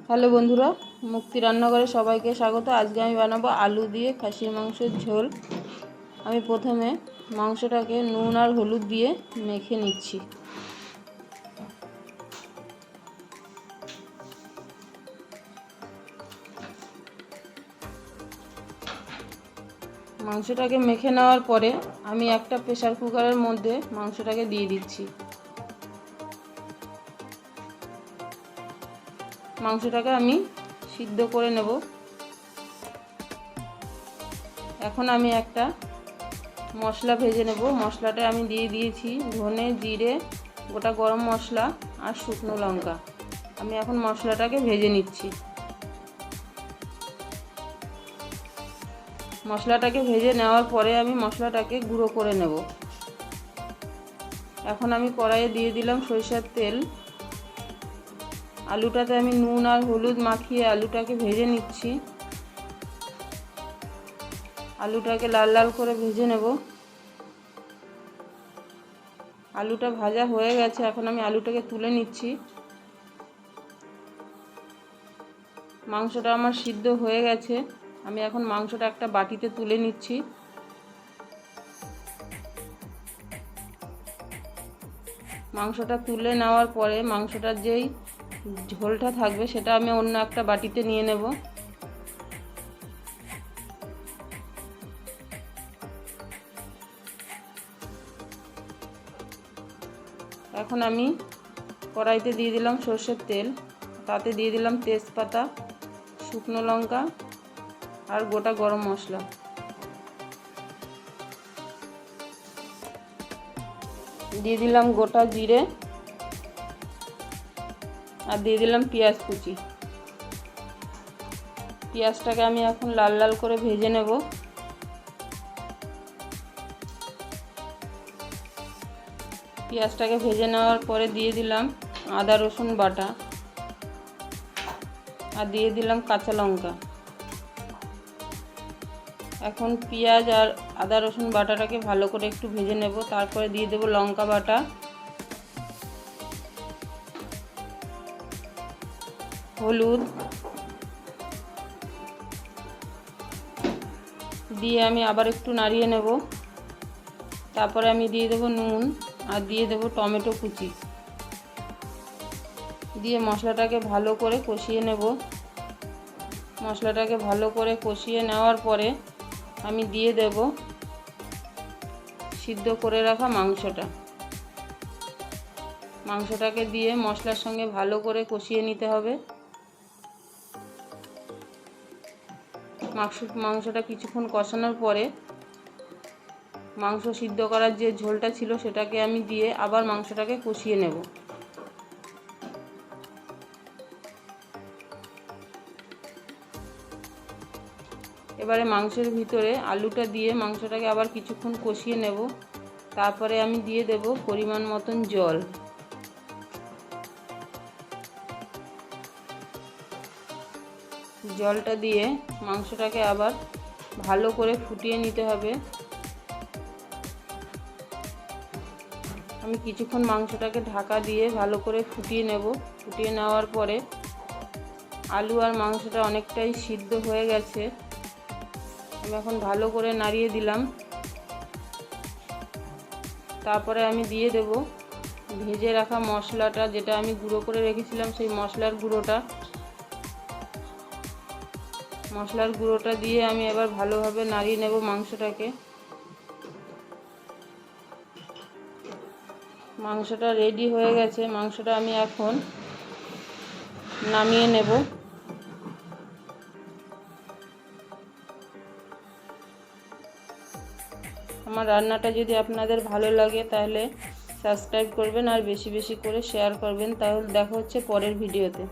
Hello বন্ধুরা, মুক্তি রান্নাঘরে সবাইকে স্বাগত। আজকে আমি বানাবো আলু দিয়ে খাসির মাংসের ঝোল। আমি প্রথমে মাংসটাকে নুন আর হলুদ দিয়ে মেখে নিচ্ছি। মাংসটাকে মেখে নেওয়ার পরে আমি একটা প্রেসার কুকারের মধ্যে মাংসটাকে দিয়ে দিচ্ছি। মাংসটাকে আমি সিদ্ধ করে নেব। এখন আমি একটা মশলা ভেজে নেব। মশলাটা আমি দিয়ে দিয়েছি ধনে, জিরে, গোটা গরম মশলা আর শুকনো লঙ্কা। আমি এখন মশলাটাকে ভেজে নিচ্ছি। মশলাটাকে ভেজে নেওয়ার পরে আমি মশলাটাকে গুঁড়ো করে নেব। এখন আমি কড়াইয়ে দিয়ে দিলাম সরিষার তেল। আলুটাতে আমি নুন আর হলুদ মাখিয়ে আলুটাকে ভেজে নিচ্ছি। আলুটাকে লাল লাল করে ভেজে নেব। আলুটা ভাজা হয়ে গেছে, এখন আমি আলুটাকে তুলে নিচ্ছি। মাংসটা আমার সিদ্ধ হয়ে গেছে, আমি এখন মাংসটা একটা বাটিতে তুলে নিচ্ছি। মাংসটা তুলে নেওয়ার পরে মাংসটার যেই ঝোলটা থাকবে সেটা আমি অন্য একটা বাটিতে নিয়ে নেব। এখন আমি কড়াইতে দিয়ে দিলাম সর্ষের তেল, তাতে দিয়ে দিলাম তেজপাতা, শুকনো লঙ্কা আর গোটা গরম মশলা। দিয়ে দিলাম গোটা জিরে আর দিয়ে দিলাম পেঁয়াজ কুচি। পেঁয়াজটাকে আমি এখন লাল লাল করে ভেজে নেব। পেঁয়াজটাকে ভেজে নেওয়ার পরে দিয়ে দিলাম আদা রসুন বাটা আর দিয়ে দিলাম কাঁচা লঙ্কা। এখন পেঁয়াজ আর আদা রসুন বাটাটাকে ভালো করে একটু ভেজে নেব। তারপরে দিয়ে দেব লঙ্কা বাটা, হলুদ দিয়ে আমি আবার একটু নাড়িয়ে নেব। তারপরে আমি দিয়ে দেব নুন আর দিয়ে দেব টমেটো কুচি, দিয়ে মশলাটাকে ভালো করে কষিয়ে নেব। মশলাটাকে ভালো করে কষিয়ে নেওয়ার পরে আমি দিয়ে দেব সিদ্ধ করে রাখা মাংসটা। মাংসটাকে দিয়ে মশলার সঙ্গে ভালো করে কষিয়ে নিতে হবে। মাংসটা কিছুক্ষণ কষানোর পরে মাংস সিদ্ধ করার যে ঝোলটা ছিল সেটাকে আমি দিয়ে আবার মাংসটাকে কষিয়ে নেব। এবারে মাংসের ভিতরে আলুটা দিয়ে মাংসটাকে আবার কিছুক্ষণ কষিয়ে নেব। তারপরে আমি দিয়ে দেব পরিমাণ মতন জল। জলটা দিয়ে মাংসটাকে আবার ভালো করে ফুটিয়ে নিতে হবে। আমি কিছুক্ষণ মাংসটাকে ঢাকা দিয়ে ভালো করে ফুটিয়ে নেব। ফুটিয়ে নেওয়ার পরে আলু আর মাংসটা অনেকটাই সিদ্ধ হয়ে গেছে। আমি এখন ভালো করে নাড়িয়ে দিলাম। তারপরে আমি দিয়ে দেব ভেজে রাখা মশলাটা, যেটা আমি গুঁড়ো করে রেখেছিলাম সেই মশলার গুঁড়োটা দিয়ে আমি এবার ভালোভাবে নাড়িয়ে নেব মাংসটাকে। মাংসটা রেডি হয়ে গেছে। মাংসটা আমি এখন নামিয়ে নেব। আমার রান্নাটা যদি আপনাদের ভালো লাগে তাহলে সাবস্ক্রাইব করবেন আর বেশি বেশি করে শেয়ার করবেন। তাহলে দেখা হচ্ছে পরের ভিডিওতে।